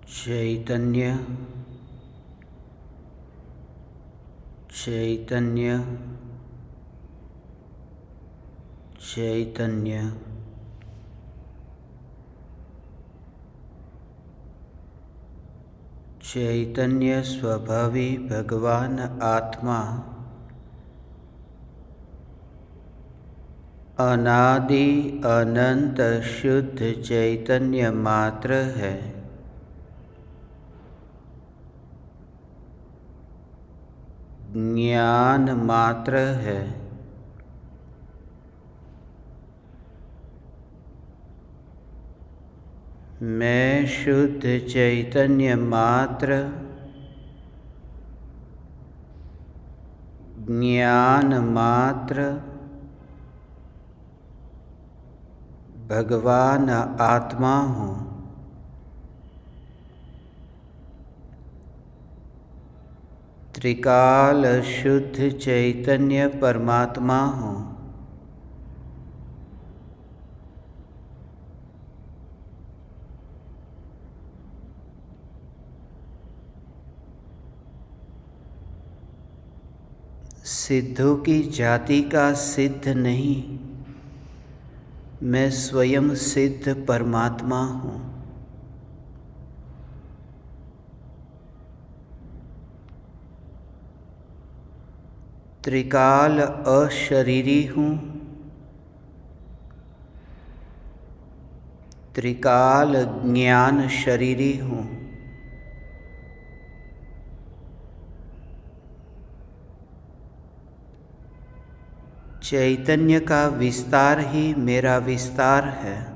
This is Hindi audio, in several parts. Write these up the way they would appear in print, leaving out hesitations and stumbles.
चैतन्य चैतन्य चैतन्य चैतन्य स्वभावी भगवान आत्मा अनादि अनंत शुद्ध चैतन्य मात्र है। ज्ञान मात्र है। मैं शुद्ध चैतन्य मात्र ज्ञान मात्र भगवान आत्मा हूँ। त्रिकाल शुद्ध चैतन्य परमात्मा हूँ। सिद्धों की जाति का सिद्ध नहीं, मैं स्वयं सिद्ध परमात्मा हूँ। त्रिकाल अशरीरी हूँ। त्रिकाल ज्ञान शरीरी हूँ। चैतन्य का विस्तार ही मेरा विस्तार है।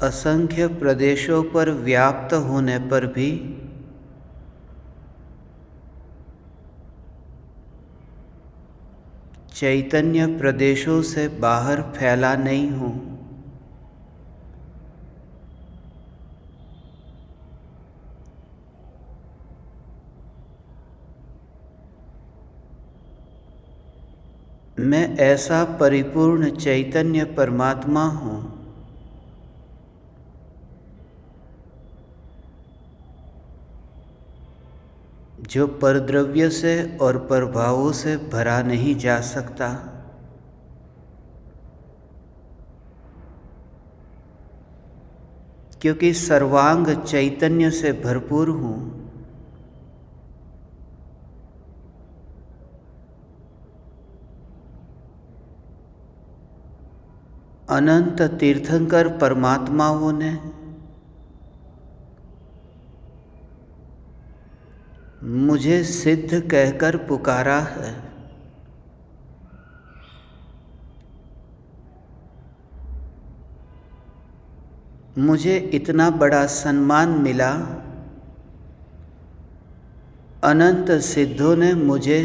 असंख्य प्रदेशों पर व्याप्त होने पर भी चैतन्य प्रदेशों से बाहर फैला नहीं हूँ। मैं ऐसा परिपूर्ण चैतन्य परमात्मा हूँ जो परद्रव्य से और प्रभावों से भरा नहीं जा सकता। क्योंकि सर्वांग चैतन्य से भरपूर हूँ। अनंत तीर्थंकर परमात्माओं ने मुझे सिद्ध कहकर पुकारा है। मुझे इतना बड़ा सम्मान मिला। अनंत सिद्धों ने मुझे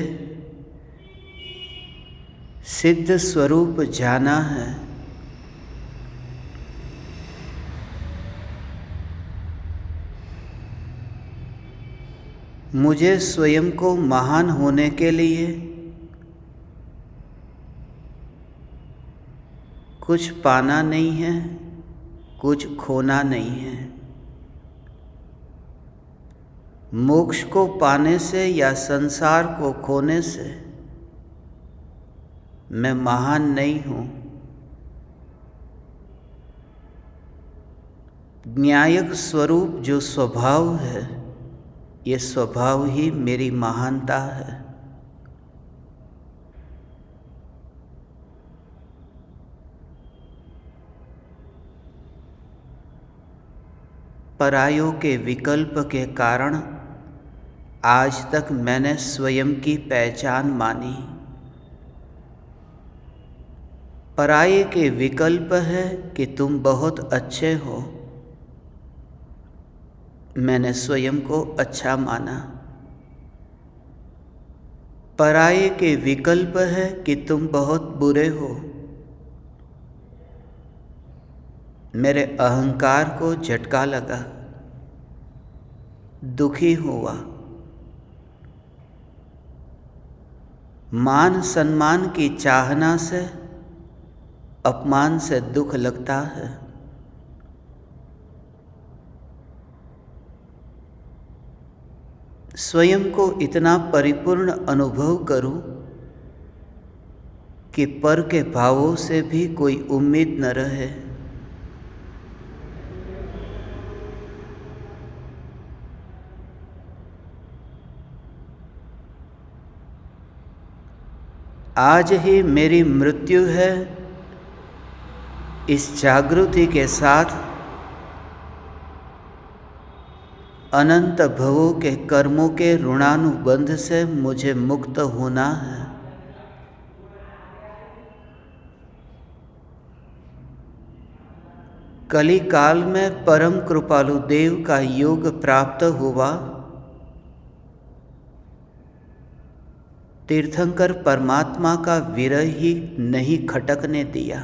सिद्ध स्वरूप जाना है। मुझे स्वयं को महान होने के लिए कुछ पाना नहीं है, कुछ खोना नहीं है। मोक्ष को पाने से या संसार को खोने से मैं महान नहीं हूँ। न्यायक स्वरूप जो स्वभाव है, ये स्वभाव ही मेरी महानता है। परायों के विकल्प के कारण आज तक मैंने स्वयं की पहचान मानी। पराये के विकल्प है कि तुम बहुत अच्छे हो। मैंने स्वयं को अच्छा माना। पराये के विकल्प है कि तुम बहुत बुरे हो। मेरे अहंकार को झटका लगा, दुखी हुआ। मान सम्मान की चाहना से, अपमान से दुख लगता है। स्वयं को इतना परिपूर्ण अनुभव करूं कि पर के भावों से भी कोई उम्मीद न रहे। आज ही मेरी मृत्यु है, इस जागृति के साथ अनंत भवों के कर्मों के ऋणानुबंध से मुझे मुक्त होना है। कली काल में परम कृपालु देव का योग प्राप्त हुआ। तीर्थंकर परमात्मा का विरह ही नहीं खटकने दिया।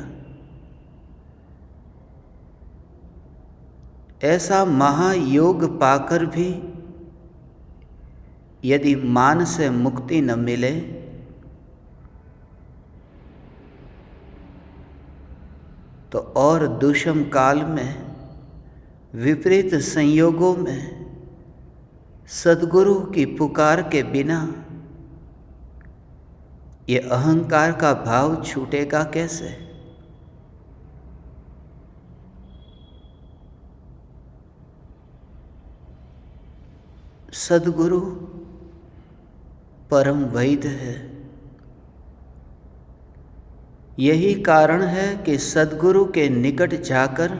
ऐसा महायोग पाकर भी यदि मान से मुक्ति न मिले तो और दुष्म काल में, विपरीत संयोगों में सद्गुरु की पुकार के बिना ये अहंकार का भाव छूटेगा कैसे? सद्गुरु परम वैद्य है। यही कारण है कि सद्गुरु के निकट जाकर,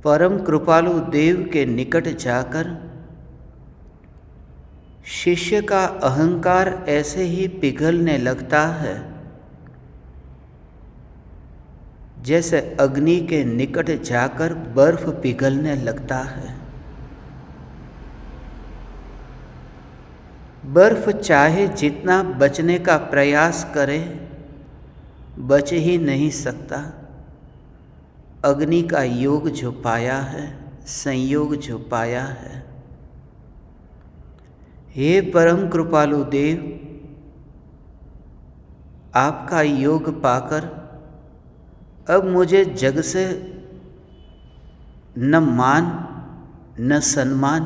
परम कृपालु देव के निकट जाकर शिष्य का अहंकार ऐसे ही पिघलने लगता है जैसे अग्नि के निकट जाकर बर्फ पिघलने लगता है। बर्फ चाहे जितना बचने का प्रयास करे, बच ही नहीं सकता। अग्नि का योग जो पाया है, संयोग जो पाया है। हे परम कृपालु देव, आपका योग पाकर अब मुझे जग से न मान, न सम्मान,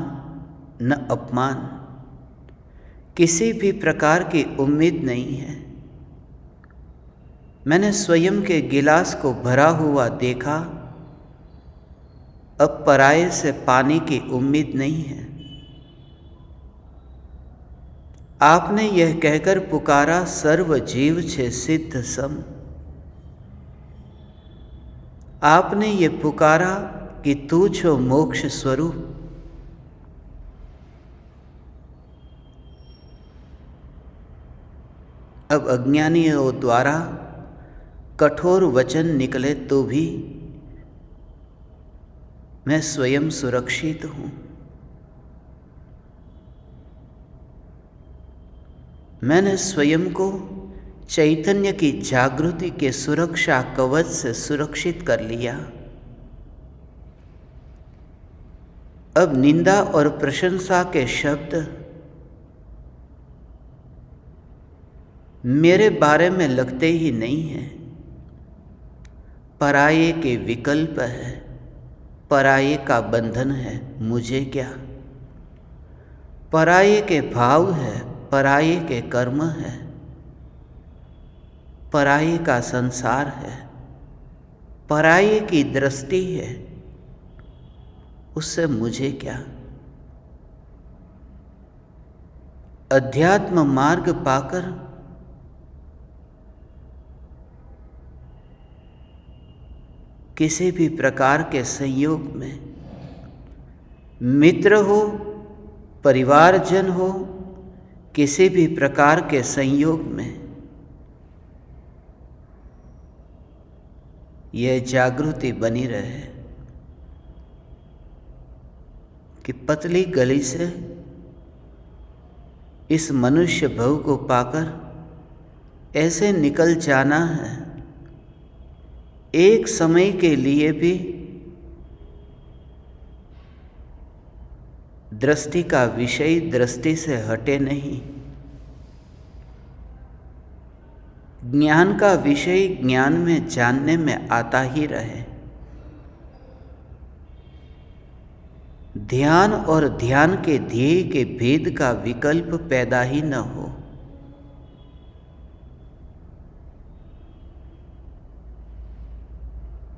न अपमान, किसी भी प्रकार की उम्मीद नहीं है। मैंने स्वयं के गिलास को भरा हुआ देखा, अब पराये से पानी की उम्मीद नहीं है। आपने यह कहकर पुकारा, सर्व जीव छे सिद्ध सम। आपने ये पुकारा कि तू छो मोक्ष स्वरूप। अब अज्ञानियों द्वारा कठोर वचन निकले तो भी मैं स्वयं सुरक्षित हूँ। मैंने स्वयं को चैतन्य की जागृति के सुरक्षा कवच से सुरक्षित कर लिया। अब निंदा और प्रशंसा के शब्द मेरे बारे में लगते ही नहीं हैं। पराये के विकल्प है, पराये का बंधन है, मुझे क्या। पराये के भाव है, पराये के कर्म है, पराये का संसार है, पराये की दृष्टि है, उससे मुझे क्या। अध्यात्म मार्ग पाकर किसी भी प्रकार के संयोग में, मित्र हो, परिवारजन हो, किसी भी प्रकार के संयोग में यह जागृति बनी रहे कि पतली गली से इस मनुष्य भव को पाकर ऐसे निकल जाना है, एक समय के लिए भी दृष्टि का विषय दृष्टि से हटे नहीं। ज्ञान का विषय ज्ञान में जानने में आता ही रहे। ध्यान और ध्यान के ध्येय के भेद का विकल्प पैदा ही न हो।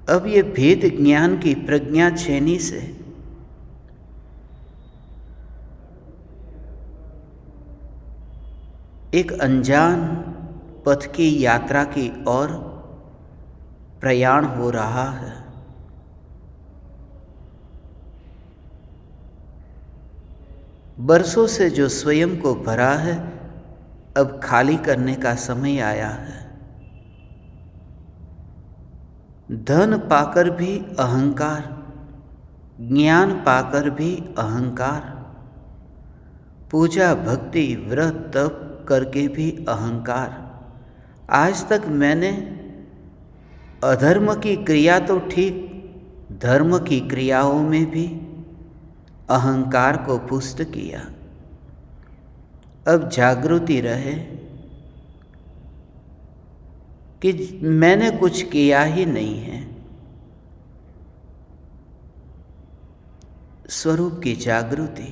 अब ये भेद ज्ञान की प्रज्ञा छेनी से एक अनजान पथ की यात्रा की ओर प्रयाण हो रहा है। बरसों से जो स्वयं को भरा है, अब खाली करने का समय आया है। धन पाकर भी अहंकार, ज्ञान पाकर भी अहंकार, पूजा भक्ति व्रत तप करके भी अहंकार। आज तक मैंने अधर्म की क्रिया तो ठीक, धर्म की क्रियाओं में भी अहंकार को पुष्ट किया। अब जागृति रहे कि मैंने कुछ किया ही नहीं है। स्वरूप की जागृति,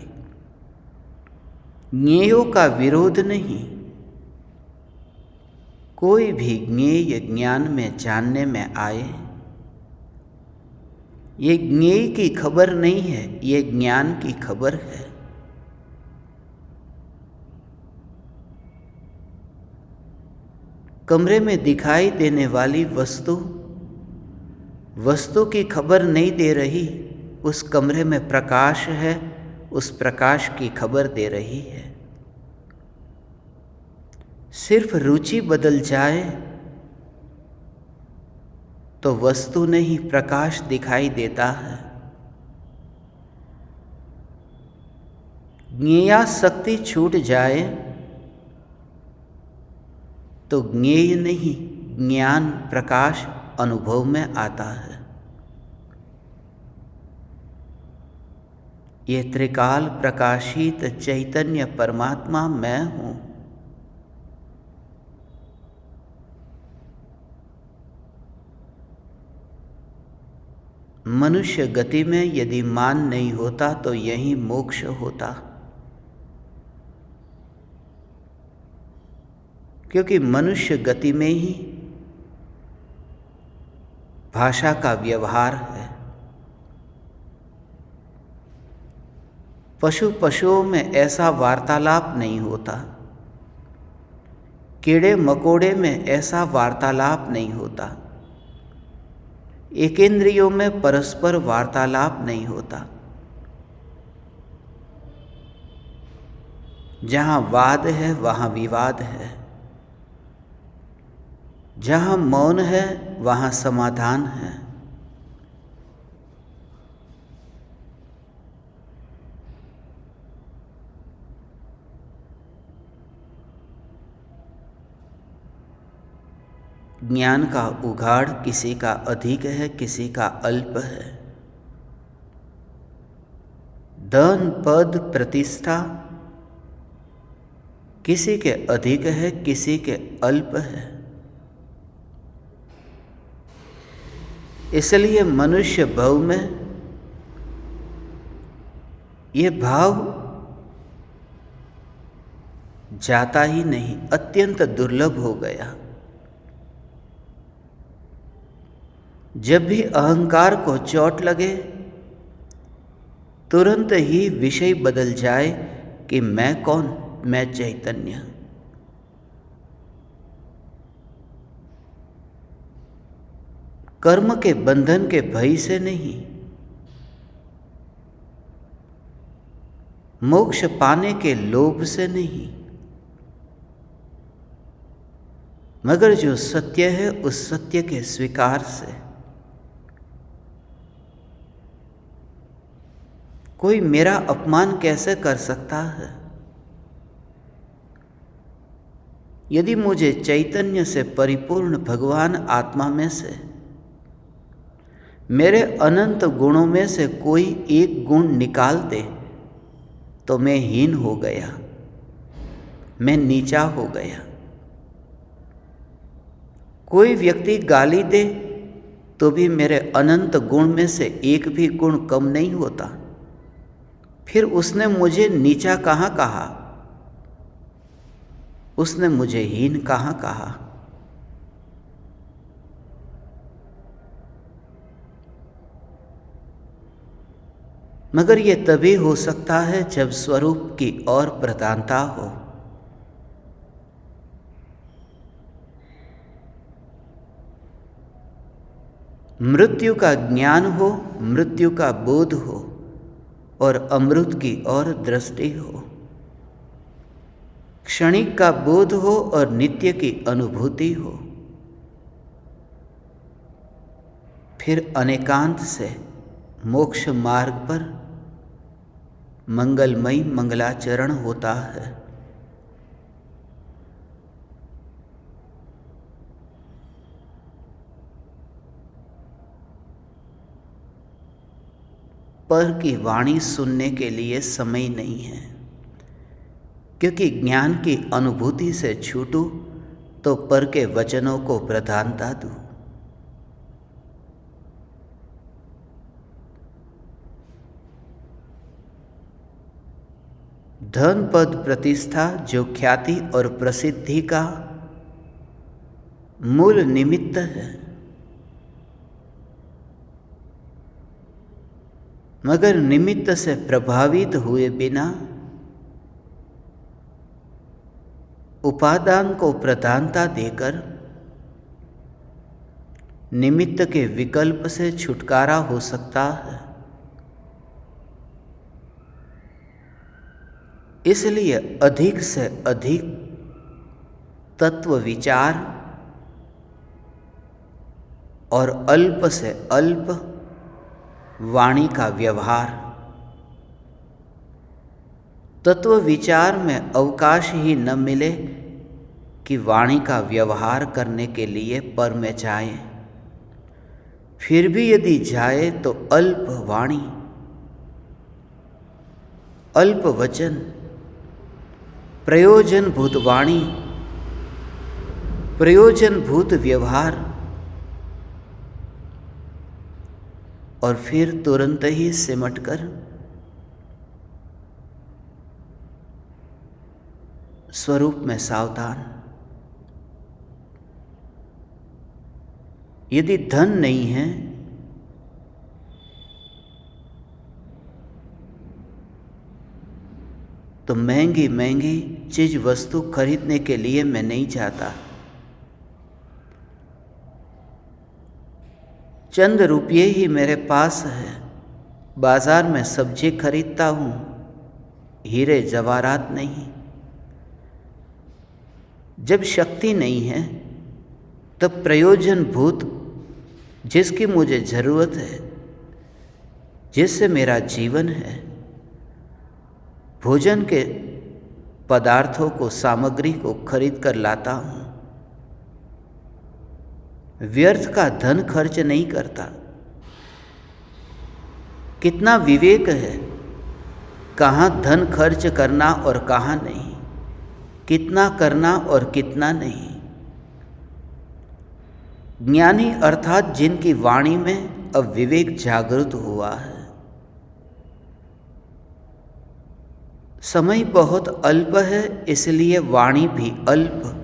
ज्ञेयों का विरोध नहीं। कोई भी ज्ञेय ज्ञान में जानने में आए, ये ज्ञेय की खबर नहीं है, ये ज्ञान की खबर है। कमरे में दिखाई देने वाली वस्तु की खबर नहीं दे रही, उस कमरे में प्रकाश है, उस प्रकाश की खबर दे रही है। सिर्फ रुचि बदल जाए तो वस्तु नहीं प्रकाश दिखाई देता है। ज्ञेयासक्ति छूट जाए तो ज्ञेय नहीं ज्ञान प्रकाश अनुभव में आता है। ये त्रिकाल प्रकाशित चैतन्य परमात्मा मैं हूं। मनुष्य गति में यदि मान नहीं होता तो यही मोक्ष होता, क्योंकि मनुष्य गति में ही भाषा का व्यवहार है। पशुओं में ऐसा वार्तालाप नहीं होता, कीड़े मकोड़े में ऐसा वार्तालाप नहीं होता, एकेंद्रियों में परस्पर वार्तालाप नहीं होता। जहाँ वाद है वहाँ विवाद है, जहाँ मौन है वहाँ समाधान है। ज्ञान का उघाड़ किसी का अधिक है, किसी का अल्प है। धन पद प्रतिष्ठा किसी के अधिक है, किसी के अल्प है। इसलिए मनुष्य भव में ये भाव जाता ही नहीं, अत्यंत दुर्लभ हो गया। जब भी अहंकार को चोट लगे, तुरंत ही विषय बदल जाए कि मैं कौन, मैं चैतन्य। कर्म के बंधन के भय से नहीं, मोक्ष पाने के लोभ से नहीं, मगर जो सत्य है उस सत्य के स्वीकार से। कोई मेरा अपमान कैसे कर सकता है? यदि मुझे चैतन्य से परिपूर्ण भगवान आत्मा में से, मेरे अनंत गुणों में से कोई एक गुण निकाल दे तो मैं हीन हो गया, मैं नीचा हो गया। कोई व्यक्ति गाली दे तो भी मेरे अनंत गुण में से एक भी गुण कम नहीं होता। फिर उसने मुझे नीचा कहाँ कहा, उसने मुझे हीन कहाँ कहा। मगर ये तभी हो सकता है जब स्वरूप की और प्रधानता हो। मृत्यु का ज्ञान हो, मृत्यु का बोध हो और अमृत की ओर दृष्टि हो। क्षणिक का बोध हो और नित्य की अनुभूति हो। फिर अनेकांत से मोक्ष मार्ग पर मंगलमयी मंगलाचरण होता है। पर की वाणी सुनने के लिए समय नहीं है, क्योंकि ज्ञान की अनुभूति से छूटूं तो पर के वचनों को प्रधानता दूं। धन पद प्रतिष्ठा जो ख्याति और प्रसिद्धि का मूल निमित्त है, मगर निमित्त से प्रभावित हुए बिना उपादान को प्रधानता देकर निमित्त के विकल्प से छुटकारा हो सकता है। इसलिए अधिक से अधिक तत्व विचार और अल्प से अल्प वाणी का व्यवहार। तत्व विचार में अवकाश ही न मिले कि वाणी का व्यवहार करने के लिए पर में जाए। फिर भी यदि जाए तो अल्प वाणी, अल्प वचन, प्रयोजनभूत वाणी, प्रयोजनभूत व्यवहार, और फिर तुरंत ही सिमटकर स्वरूप में सावधान। यदि धन नहीं है तो महंगी महंगी चीज वस्तु खरीदने के लिए मैं नहीं चाहता। चंद रुपये ही मेरे पास है, बाजार में सब्जी खरीदता हूँ, हीरे जवाहरात नहीं। जब शक्ति नहीं है तब प्रयोजनभूत जिसकी मुझे जरूरत है, जिससे मेरा जीवन है, भोजन के पदार्थों को, सामग्री को खरीद कर लाता हूँ। व्यर्थ का धन खर्च नहीं करता। कितना विवेक है कहाँ धन खर्च करना और कहाँ नहीं, कितना करना और कितना नहीं। ज्ञानी अर्थात जिनकी वाणी में अब विवेक जागृत हुआ है। समय बहुत अल्प है, इसलिए वाणी भी अल्प।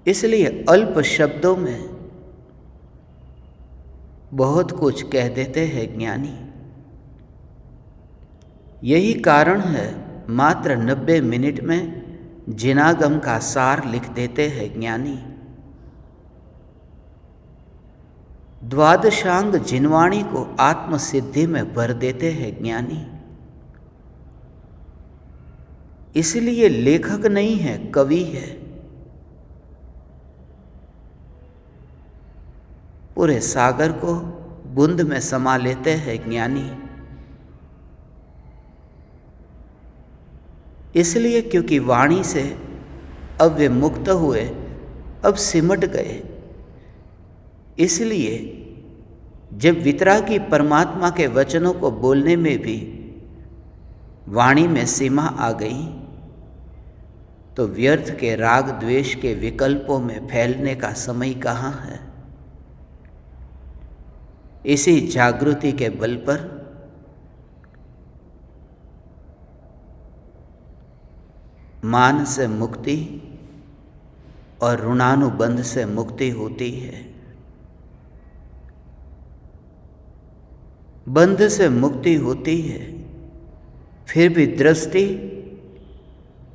इसलिए अल्प शब्दों में बहुत कुछ कह देते हैं ज्ञानी। यही कारण है मात्र 90 मिनट में जिनागम का सार लिख देते हैं ज्ञानी। द्वादशांग जिनवाणी को आत्मसिद्धि में भर देते हैं ज्ञानी। इसलिए लेखक नहीं है, कवि है। पूरे सागर को बूंद में समा लेते हैं ज्ञानी। इसलिए क्योंकि वाणी से अब वे मुक्त हुए, अब सिमट गए। इसलिए जब वितरागी परमात्मा के वचनों को बोलने में भी वाणी में सीमा आ गई, तो व्यर्थ के राग द्वेष के विकल्पों में फैलने का समय कहाँ है। इसी जागृति के बल पर मान से मुक्ति और ऋणानुबंध से मुक्ति होती है। बंध से मुक्ति होती है, फिर भी दृष्टि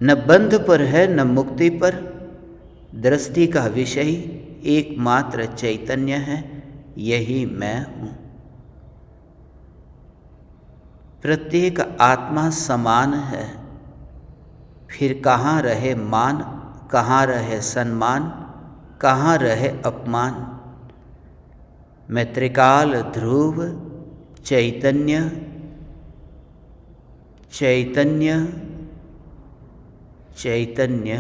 न बंध पर है न मुक्ति पर। दृष्टि का विषय एकमात्र चैतन्य है, यही मैं हूँ। प्रत्येक आत्मा समान है, फिर कहाँ रहे मान, कहाँ रहे सम्मान, कहाँ रहे अपमान। मैं त्रिकाल ध्रुव चैतन्य चैतन्य चैतन्य